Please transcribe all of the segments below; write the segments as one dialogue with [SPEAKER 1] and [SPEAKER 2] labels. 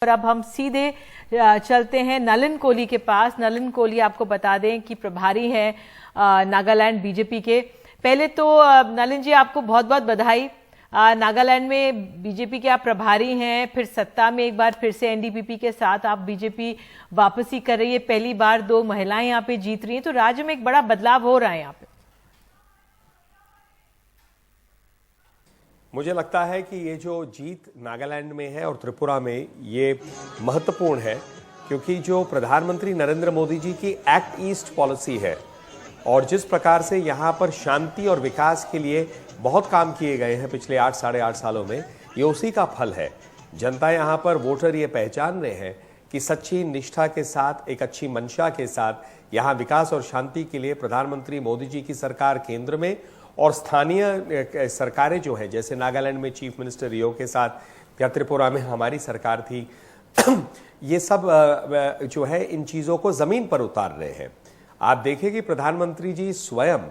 [SPEAKER 1] और अब हम सीधे चलते हैं नलिन कोहली के पास। नलिन कोहली आपको बता दें कि प्रभारी हैं नागालैंड बीजेपी के। पहले तो नलिन जी आपको बहुत बहुत बधाई। नागालैंड में बीजेपी के आप प्रभारी हैं, फिर सत्ता में एक बार फिर से एनडीपीपी के साथ आप बीजेपी वापसी कर रही है। पहली बार 2 महिलाएं यहाँ पे जीत रही हैं, तो राज्य में एक बड़ा बदलाव हो रहा है यहाँ पे।
[SPEAKER 2] मुझे लगता है कि ये जो जीत नागालैंड में है और त्रिपुरा में, ये महत्वपूर्ण है क्योंकि जो प्रधानमंत्री नरेंद्र मोदी जी की एक्ट ईस्ट पॉलिसी है और जिस प्रकार से यहाँ पर शांति और विकास के लिए बहुत काम किए गए हैं पिछले 8 साढ़े 8 सालों में, ये उसी का फल है। जनता यहाँ पर, वोटर ये पहचान रहे हैं कि सच्ची निष्ठा के साथ, एक अच्छी मंशा के साथ यहाँ विकास और शांति के लिए प्रधानमंत्री मोदी जी की सरकार केंद्र में और स्थानीय सरकारें जो हैं, जैसे नागालैंड में चीफ मिनिस्टर रियो के साथ या त्रिपुरा में हमारी सरकार थी, ये सब जो है इन चीज़ों को ज़मीन पर उतार रहे हैं। आप देखें कि प्रधानमंत्री जी स्वयं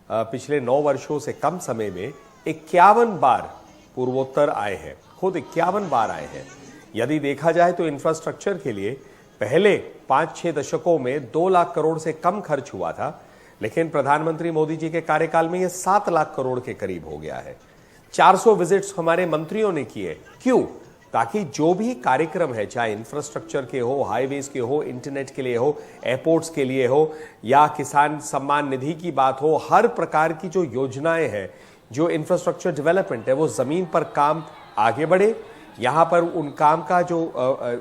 [SPEAKER 2] पिछले 9 वर्षों से कम समय में 51 बार पूर्वोत्तर आए हैं, खुद 51 बार आए हैं। यदि देखा जाए तो इंफ्रास्ट्रक्चर के लिए पहले 5-6 दशकों में 2 लाख करोड़ से कम खर्च हुआ था, लेकिन प्रधानमंत्री मोदी जी के कार्यकाल में यह 7 लाख करोड़ के करीब हो गया है। 400 विजिट्स हमारे मंत्रियों ने किए। क्यों? ताकि जो भी कार्यक्रम है, चाहे इंफ्रास्ट्रक्चर के हो, हाईवेज के हो, इंटरनेट के लिए हो, एयरपोर्ट्स के लिए हो या किसान सम्मान निधि की बात हो, हर प्रकार की जो योजनाएं हैं, जो इंफ्रास्ट्रक्चर डेवलपमेंट है, वो जमीन पर काम आगे बढ़े। यहाँ पर उन काम का जो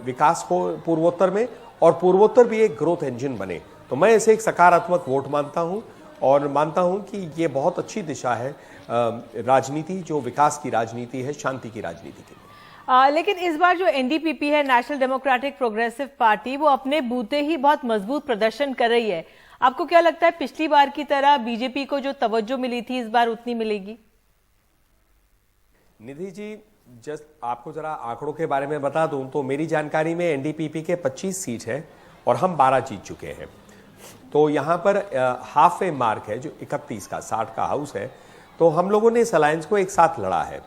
[SPEAKER 2] विकास हो पूर्वोत्तर में, और पूर्वोत्तर भी एक ग्रोथ इंजन बने। तो मैं इसे एक सकारात्मक वोट मानता हूं और मानता हूं कि ये बहुत अच्छी दिशा है राजनीति, जो विकास की राजनीति है, शांति की राजनीति के लिए।
[SPEAKER 1] लेकिन इस बार जो एनडीपीपी है, नेशनल डेमोक्रेटिक प्रोग्रेसिव पार्टी, वो अपने बूते ही बहुत मजबूत प्रदर्शन कर रही है। आपको क्या लगता है पिछली बार की तरह बीजेपी को जो तवज्जो मिली थी इस बार उतनी मिलेगी?
[SPEAKER 2] निधि जी, जस्ट आपको जरा आंकड़ों के बारे में बता दूं तो मेरी जानकारी में एनडीपीपी के 25 सीट है और हम 12 जीत चुके हैं। तो यहाँ पर हाफ वे मार्क है जो 31 का, 60 का हाउस है। तो हम लोगों ने इस अलायंस को एक साथ लड़ा है,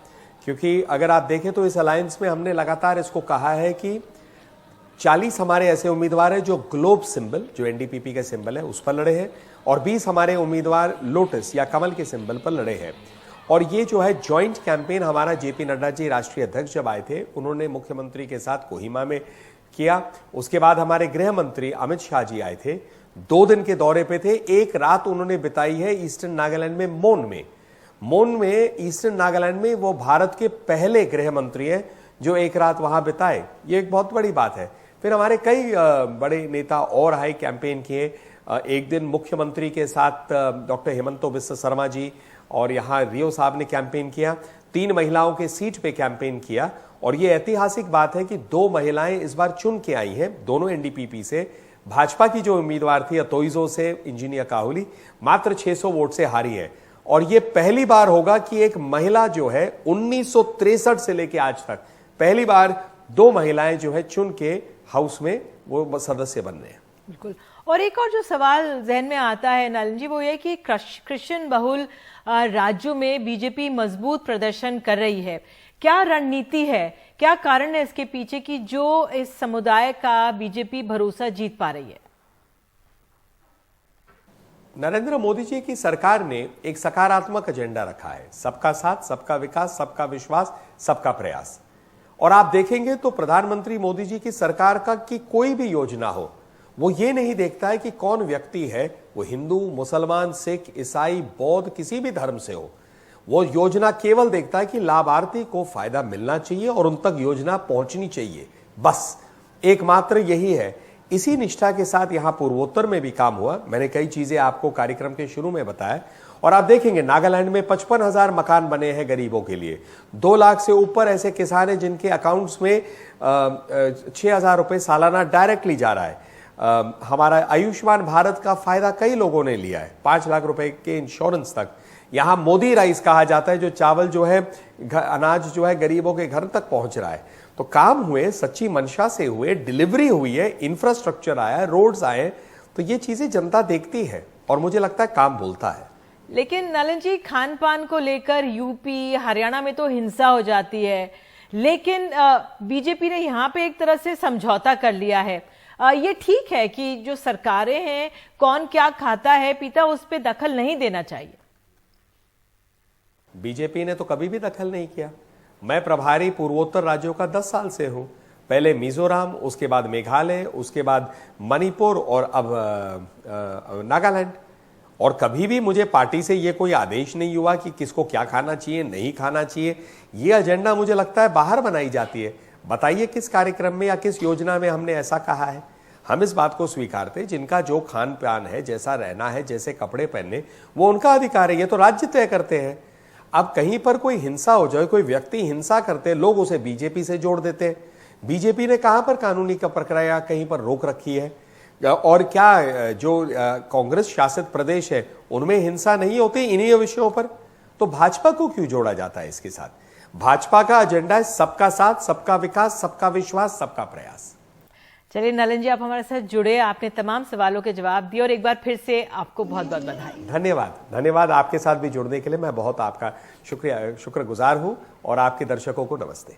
[SPEAKER 2] क्योंकि अगर आप देखें तो इस अलायंस में हमने लगातार इसको कहा है कि 40 हमारे ऐसे उम्मीदवार हैं जो ग्लोब सिंबल, जो एनडीपीपी का सिंबल है, उस पर लड़े हैं, और 20 हमारे उम्मीदवार लोटस या कमल के सिंबल पर लड़े हैं। और ये जो है जॉइंट कैंपेन हमारा जेपी नड्डा जी राष्ट्रीय अध्यक्ष जब आए थे, उन्होंने मुख्यमंत्री के साथ कोहिमा में किया। उसके बाद हमारे गृह मंत्री अमित शाह जी आए थे, 2 दिन के दौरे पे थे। एक रात उन्होंने बिताई है ईस्टर्न नागालैंड में, मोन में ईस्टर्न नागालैंड में। वो भारत के पहले गृह मंत्री हैं जो एक रात वहां बिताए, ये एक बहुत बड़ी बात है। फिर हमारे कई बड़े नेता और आए, कैंपेन किए। एक दिन मुख्यमंत्री के साथ डॉक्टर हेमंतो बिस्वा शर्मा जी और यहाँ रियो साहब ने कैंपेन किया। 3 महिलाओं के सीट पे कैंपेन किया, और ये ऐतिहासिक बात है कि 2 महिलाएं इस बार चुन के आई हैं, दोनों एनडीपीपी से। भाजपा की जो उम्मीदवार थी अतोइजो से इंजीनियर काहुली, मात्र 600 वोट से हारी है। और ये पहली बार होगा कि एक महिला जो है 1963 से लेके आज तक पहली बार 2 महिलाएं जो है चुन के हाउस में वो सदस्य बन रहे हैं।
[SPEAKER 1] बिल्कुल। और एक और जो सवाल जहन में आता है नलिन जी, वो ये कि क्रिश्चियन बहुल राज्यों में बीजेपी मजबूत प्रदर्शन कर रही है। क्या रणनीति है, क्या कारण है इसके पीछे कि जो इस समुदाय का बीजेपी भरोसा जीत पा रही है?
[SPEAKER 2] नरेंद्र मोदी जी की सरकार ने एक सकारात्मक एजेंडा रखा है, सबका साथ, सबका विकास, सबका विश्वास, सबका प्रयास। और आप देखेंगे तो प्रधानमंत्री मोदी जी की सरकार का की कोई भी योजना हो, वो ये नहीं देखता है कि कौन व्यक्ति है, वो हिंदू, मुसलमान, सिख, ईसाई, बौद्ध, किसी भी धर्म से हो। वो योजना केवल देखता है कि लाभार्थी को फायदा मिलना चाहिए और उन तक योजना पहुंचनी चाहिए, बस एकमात्र यही है। इसी निष्ठा के साथ यहां पूर्वोत्तर में भी काम हुआ। मैंने कई चीजें आपको कार्यक्रम के शुरू में बताया, और आप देखेंगे नागालैंड में 55,000 मकान बने हैं गरीबों के लिए। 2 लाख से ऊपर ऐसे किसान हैं जिनके अकाउंट्स में 6,000 रुपए सालाना डायरेक्टली जा रहा है। हमारा आयुष्मान भारत का फायदा कई लोगों ने लिया है, 5 लाख रुपए के इंश्योरेंस तक। यहां मोदी राइस कहा जाता है, जो चावल जो है, अनाज जो है गरीबों के घर तक पहुंच रहा है। तो काम हुए, सच्ची मंशा से हुए, डिलीवरी हुई है, इंफ्रास्ट्रक्चर आया, रोड्स आए, तो ये चीजें जनता देखती है और मुझे लगता है काम बोलता है।
[SPEAKER 1] लेकिन नलिन जी, खान पान को लेकर यूपी, हरियाणा में तो हिंसा हो जाती है, लेकिन बीजेपी ने यहाँ पे एक तरह से समझौता कर लिया है। ये ठीक है कि जो सरकारें हैं, कौन क्या खाता है पीता, उस पर दखल नहीं देना चाहिए।
[SPEAKER 2] बीजेपी ने तो कभी भी दखल नहीं किया। मैं प्रभारी पूर्वोत्तर राज्यों का 10 साल से हूं। पहले मिजोरम, उसके बाद मेघालय, उसके बाद मणिपुर और अब नागालैंड। और कभी भी मुझे पार्टी से ये कोई आदेश नहीं हुआ कि किसको क्या खाना चाहिए, नहीं खाना चाहिए। ये एजेंडा मुझे लगता है बाहर बनाई जाती है। बताइए किस कार्यक्रम में या किस योजना में हमने ऐसा कहा है। हम इस बात को स्वीकारते, जिनका जो खान पान है, जैसा रहना है, जैसे कपड़े पहनने, वो उनका अधिकार है। ये तो राज्य तय करते हैं। अब कहीं पर कोई हिंसा हो जाए, कोई व्यक्ति हिंसा करते, लोग उसे बीजेपी से जोड़ देते हैं। बीजेपी ने कहां पर कानूनी प्रक्रिया कहीं पर रोक रखी है? और क्या जो कांग्रेस शासित प्रदेश है उनमें हिंसा नहीं होती इन्हीं विषयों पर? तो भाजपा को क्यों जोड़ा जाता है इसके साथ? भाजपा का एजेंडा है सबका साथ, सबका विकास, सबका विश्वास, सबका प्रयास।
[SPEAKER 1] चलिए नलिन जी, आप हमारे साथ जुड़े, आपने तमाम सवालों के जवाब दिए और एक बार फिर से आपको बहुत बहुत बधाई।
[SPEAKER 2] धन्यवाद। आपके साथ भी जुड़ने के लिए मैं बहुत आपका शुक्रगुजार हूं। और आपके दर्शकों को नमस्ते।